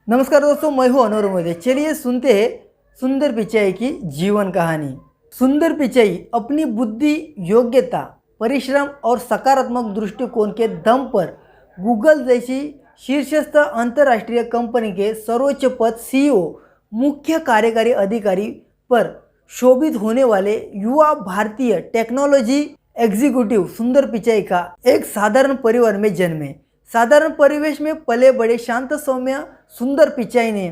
नमस्कार दोस्तों, मैं हूं अनूर मोदी। चलिए सुनते हैं सुंदर पिचाई की जीवन कहानी। सुंदर पिचाई अपनी बुद्धि, योग्यता, परिश्रम और सकारात्मक दृष्टिकोण के दम पर गूगल जैसी शीर्षस्थ अंतर्राष्ट्रीय कंपनी के सर्वोच्च पद सीईओ, मुख्य कार्यकारी अधिकारी पर शोभित होने वाले युवा भारतीय टेक्नोलॉजी एग्जीक्यूटिव सुंदर पिचाई का एक साधारण परिवार में जन्मे। साधारण परिवेश में पले बड़े शांत सौम्य सुंदर पिचाई ने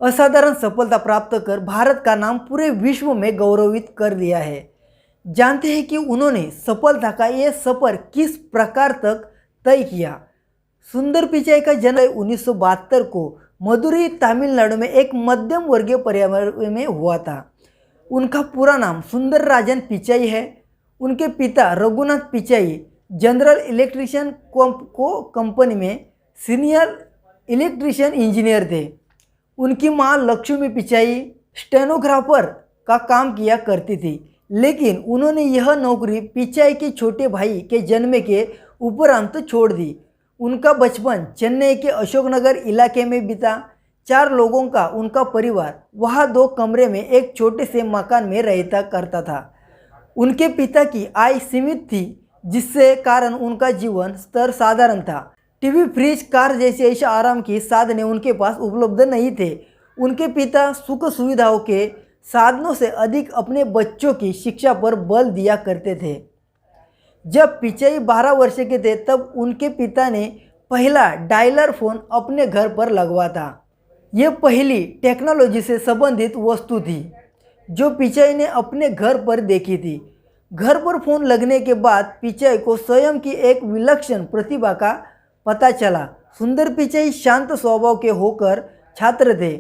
असाधारण सफलता प्राप्त कर भारत का नाम पूरे विश्व में गौरवित कर दिया है। जानते हैं कि उन्होंने सफलता का ये सफर किस प्रकार तक तय किया। सुंदर पिचाई का जन्म 1972 को मदुरई, तमिलनाडु में एक मध्यम वर्गीय परिवार में हुआ था। उनका पूरा नाम सुंदर राजन पिचाई है। उनके पिता Raghunath Pichai general electrician company में सीनियर इलेक्ट्रिशियन इंजीनियर थे। उनकी मां लक्ष्मी पिचाई स्टेनोग्राफर का काम किया करती थी, लेकिन उन्होंने यह नौकरी पिचाई के छोटे भाई के जन्म के उपरांत छोड़ दी। उनका बचपन चेन्नई के अशोकनगर इलाके में बीता। 4 लोगों का उनका परिवार वहाँ 2 कमरे में एक छोटे से मकान में रहता करता था। उनके पिता की आय सीमित थी, जिससे कारण उनका जीवन स्तर साधारण था। टीवी, फ्रिज, कार जैसे ऐसे आराम की साधने उनके पास उपलब्ध नहीं थे। उनके पिता सुख सुविधाओं के साधनों से अधिक अपने बच्चों की शिक्षा पर बल दिया करते थे। जब पिचाई 12 वर्ष के थे तब उनके पिता ने पहला डायलर फोन अपने घर पर लगवा था। ये पहली टेक्नोलॉजी से संबंधित वस्तु थी जो पिचाई ने अपने घर पर देखी थी। घर पर फोन लगने के बाद पिचाई को स्वयं की एक विलक्षण प्रतिभा का पता चला। सुंदर पिचाई शांत स्वभाव के होकर छात्र थे।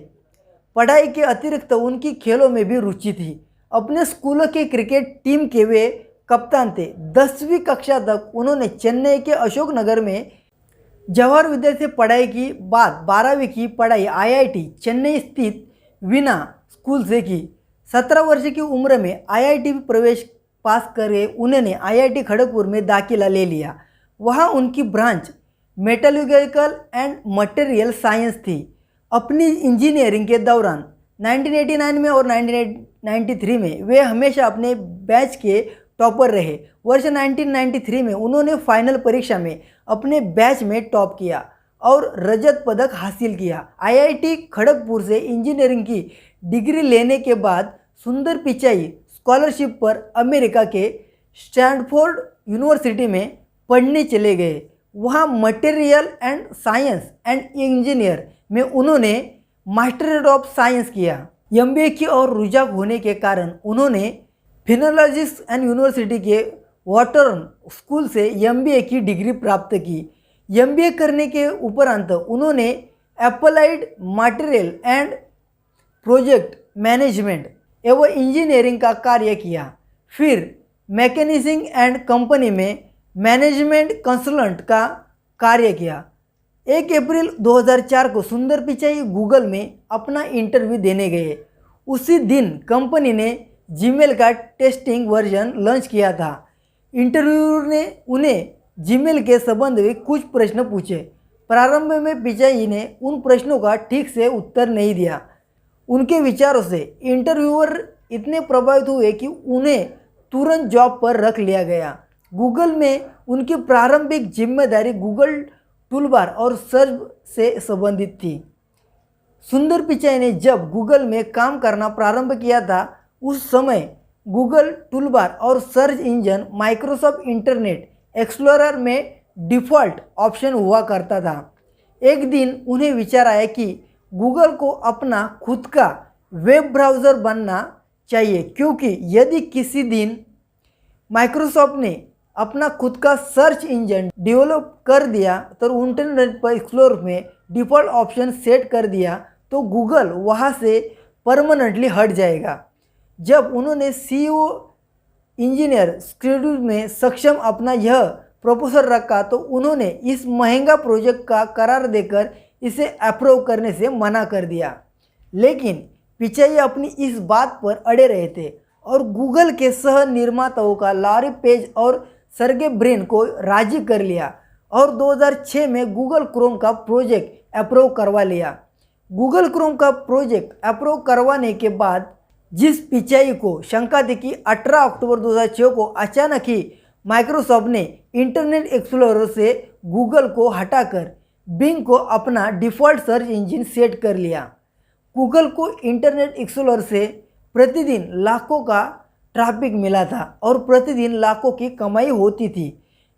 पढ़ाई के अतिरिक्त उनकी खेलों में भी रुचि थी। अपने स्कूलों के क्रिकेट टीम के वे कप्तान थे। 10वीं कक्षा तक उन्होंने चेन्नई के अशोकनगर में जवाहर विद्यालय से पढ़ाई की। बाद 12वीं की पढ़ाई आईआईटी चेन्नई स्थित वीणा स्कूल से की। 17 वर्ष की उम्र में आईआईटी प्रवेश पास करके उन्होंने आईआईटी खड़गपुर में दाखिला ले लिया। वहाँ उनकी branch metallurgical and material science थी। अपनी इंजीनियरिंग के दौरान 1989 में और 1993 में वे हमेशा अपने बैच के टॉपर रहे। वर्ष 1993 में उन्होंने फाइनल परीक्षा में अपने बैच में टॉप किया और रजत पदक हासिल किया। आईआईटी खड़गपुर से इंजीनियरिंग की डिग्री लेने के बाद सुंदर पिचाई स्कॉलरशिप पर अमेरिका के स्टैनफोर्ड यूनिवर्सिटी में पढ़ने चले गए। वहाँ material and science and engineer में उन्होंने मास्टर ऑफ साइंस किया। एमबीए की ओर रुझान होने के कारण उन्होंने फिनोलॉजिस्ट एंड यूनिवर्सिटी के वाटरन स्कूल से एमबीए की डिग्री प्राप्त की। एमबीए करने के उपरांत उन्होंने applied material and project management एवं इंजीनियरिंग का कार्य किया। फिर मैकेनिजिंग एंड कंपनी में मैनेजमेंट कंसल्टेंट का कार्य किया। 1 अप्रैल 2004 को सुंदर पिचाई गूगल में अपना इंटरव्यू देने गए। उसी दिन कंपनी ने जीमेल का टेस्टिंग वर्जन लॉन्च किया था। इंटरव्यूअर ने उन्हें जीमेल के संबंध में कुछ प्रश्न पूछे। प्रारंभ में पिचाई ने उन प्रश्नों का ठीक से उत्तर नहीं दिया। उनके विचारों से इंटरव्यूअर इतने प्रभावित हुए कि उन्हें तुरंत जॉब पर रख लिया गया। गूगल में उनकी प्रारंभिक जिम्मेदारी गूगल टूलबार और सर्च से संबंधित थी। सुंदर पिचाई ने जब गूगल में काम करना प्रारंभ किया था, उस समय गूगल टूलबार और search engine Microsoft internet explorer में डिफ़ॉल्ट ऑप्शन हुआ करता था। एक दिन उन्हें विचार आया कि गूगल को अपना खुद का वेब ब्राउज़र बनना चाहिए, क्योंकि यदि किसी दिन माइक्रोसॉफ्ट ने अपना खुद का सर्च इंजन डेवलप कर दिया तो इंटरनेट पर एक्सप्लोर में डिफ़ॉल्ट ऑप्शन सेट कर दिया तो गूगल वहाँ से परमानेंटली हट जाएगा। जब उन्होंने सीईओ इंजीनियर शेड्यूल में सक्षम अपना यह प्रपोजल रखा तो उन्होंने इस महंगा प्रोजेक्ट का करार देकर इसे अप्रूव करने से मना कर दिया। लेकिन पिचाई अपनी इस बात पर अड़े रहे थे और गूगल के सह निर्माताओं का लारी पेज और सर्गे ब्रिन को राजी कर लिया और 2006 में गूगल क्रोम का प्रोजेक्ट अप्रूव करवा लिया। गूगल क्रोम का प्रोजेक्ट अप्रूव करवाने के बाद जिस पिचाई को शंका थी कि 18 अक्टूबर 2006 को अचानक ही माइक्रोसॉफ्ट ने इंटरनेट एक्सप्लोरर से गूगल को हटाकर बिंग को अपना डिफ़ॉल्ट सर्च इंजन सेट कर लिया। गूगल को इंटरनेट एक्सप्लोरर से प्रतिदिन लाखों का ट्रैफिक मिला था और प्रतिदिन लाखों की कमाई होती थी।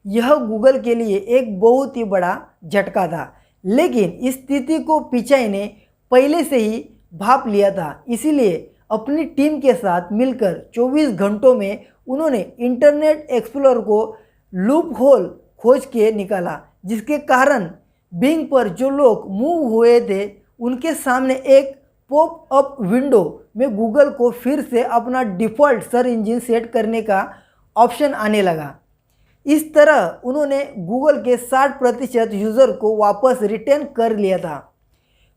यह गूगल के लिए एक बहुत ही बड़ा झटका था, लेकिन इस स्थिति को पिचाई ने पहले से ही भाप लिया था। इसीलिए अपनी टीम के साथ मिलकर 24 घंटों में उन्होंने इंटरनेट एक्सप्लोरर को लूप होल खोज के निकाला, जिसके कारण बिंग पर जो लोग मूव हुए थे उनके सामने एक पॉप अप विंडो में गूगल को फिर से अपना डिफ़ॉल्ट सर्च इंजन सेट करने का ऑप्शन आने लगा। इस तरह उन्होंने गूगल के 60% यूज़र को वापस रिटर्न कर लिया था।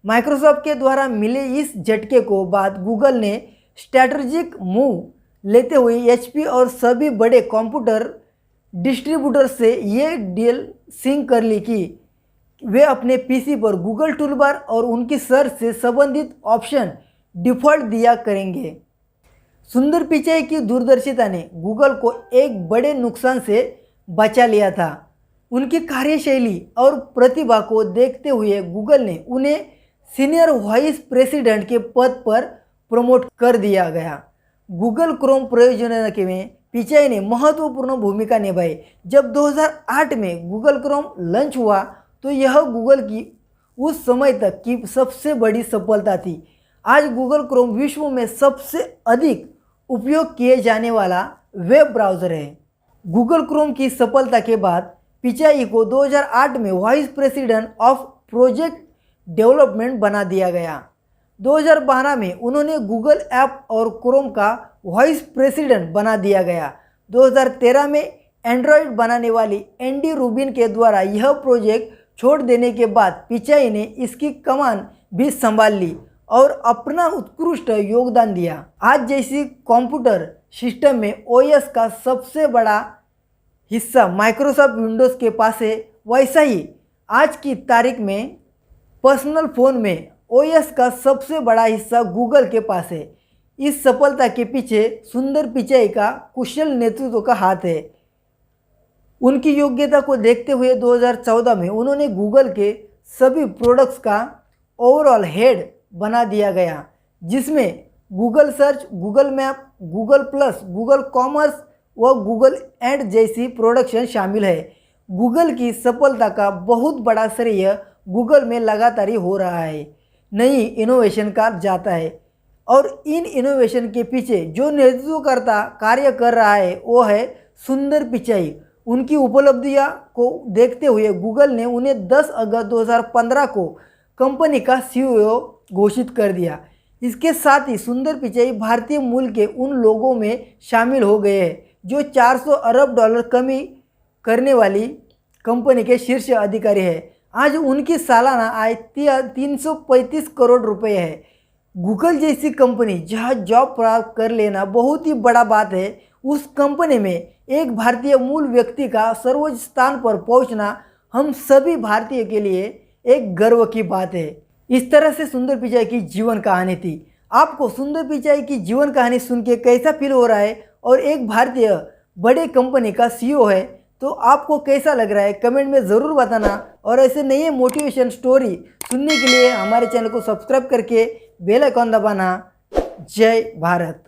माइक्रोसॉफ्ट के द्वारा मिले इस झटके को बाद गूगल ने स्ट्रैटेजिक मूव लेते हुए एचपी और सभी बड़े कंप्यूटर डिस्ट्रीब्यूटर से ये डील सिंक कर ली कि वे अपने पीसी पर गूगल टूलबार और उनकी सर्च से संबंधित ऑप्शन डिफ़ॉल्ट दिया करेंगे। सुंदर पिचाई की दूरदर्शिता ने गूगल को एक बड़े नुकसान से बचा लिया था। उनकी कार्यशैली और प्रतिभा को देखते हुए गूगल ने उन्हें सीनियर वाइस प्रेसिडेंट के पद पर प्रमोट कर दिया गया। गूगल क्रोम परियोजना के में पिचाई ने महत्वपूर्ण भूमिका निभाई। जब 2008 में गूगल क्रोम लॉन्च हुआ तो यह गूगल की उस समय तक की सबसे बड़ी सफलता थी। आज गूगल क्रोम विश्व में सबसे अधिक उपयोग किए जाने वाला वेब ब्राउज़र है। गूगल क्रोम की सफलता के बाद पिचाई को 2008 में vice president of project development बना दिया गया। 2012 में उन्होंने गूगल ऐप और क्रोम का वाइस प्रेसिडेंट बना दिया गया। 2013 में एंड्रॉयड बनाने वाली एंडी रूबिन के द्वारा यह प्रोजेक्ट छोड़ देने के बाद पिचाई ने इसकी कमान भी संभाल ली और अपना उत्कृष्ट योगदान दिया। आज जैसी कंप्यूटर सिस्टम में ओएस का सबसे बड़ा हिस्सा माइक्रोसॉफ्ट विंडोज़ के पास है, वैसा ही आज की तारीख में पर्सनल फ़ोन में ओएस का सबसे बड़ा हिस्सा गूगल के पास है। इस सफलता के पीछे सुंदर पिचाई का कुशल नेतृत्व का हाथ है। उनकी योग्यता को देखते हुए 2014 में उन्होंने गूगल के सभी प्रोडक्ट्स का ओवरऑल हेड बना दिया गया, जिसमें Google search, Google map, Google plus, Google commerce व गूगल एड जैसी प्रोडक्शन शामिल है। गूगल की सफलता का बहुत बड़ा श्रेय गूगल में लगातार हो रहा है, नई इनोवेशन का जाता है और इन इनोवेशन के पीछे जो नेतृत्वकर्ता कार्य कर रहा है वो है सुंदर पिचाई। उनकी उपलब्धियां को देखते हुए गूगल ने उन्हें 10 अगस्त 2015 को कंपनी का सीईओ घोषित कर दिया। इसके साथ ही सुंदर पिचाई भारतीय मूल के उन लोगों में शामिल हो गए हैं जो 400 अरब डॉलर कमी करने वाली कंपनी के शीर्ष अधिकारी हैं। आज उनकी सालाना आय 335 करोड़ रुपए है। गूगल जैसी कंपनी जहां जॉब प्राप्त कर लेना बहुत ही बड़ा बात है, उस कंपनी में एक भारतीय मूल व्यक्ति का सर्वोच्च स्थान पर पहुंचना हम सभी भारतीय के लिए एक गर्व की बात है। इस तरह से सुंदर पिचाई की जीवन कहानी थी। आपको सुंदर पिचाई की जीवन कहानी सुन के कैसा फील हो रहा है और एक भारतीय बड़े कंपनी का सीईओ है तो आपको कैसा लग रहा है, कमेंट में ज़रूर बताना। और ऐसे नए मोटिवेशन स्टोरी सुनने के लिए हमारे चैनल को सब्सक्राइब करके बेल आइकॉन दबाना। जय भारत।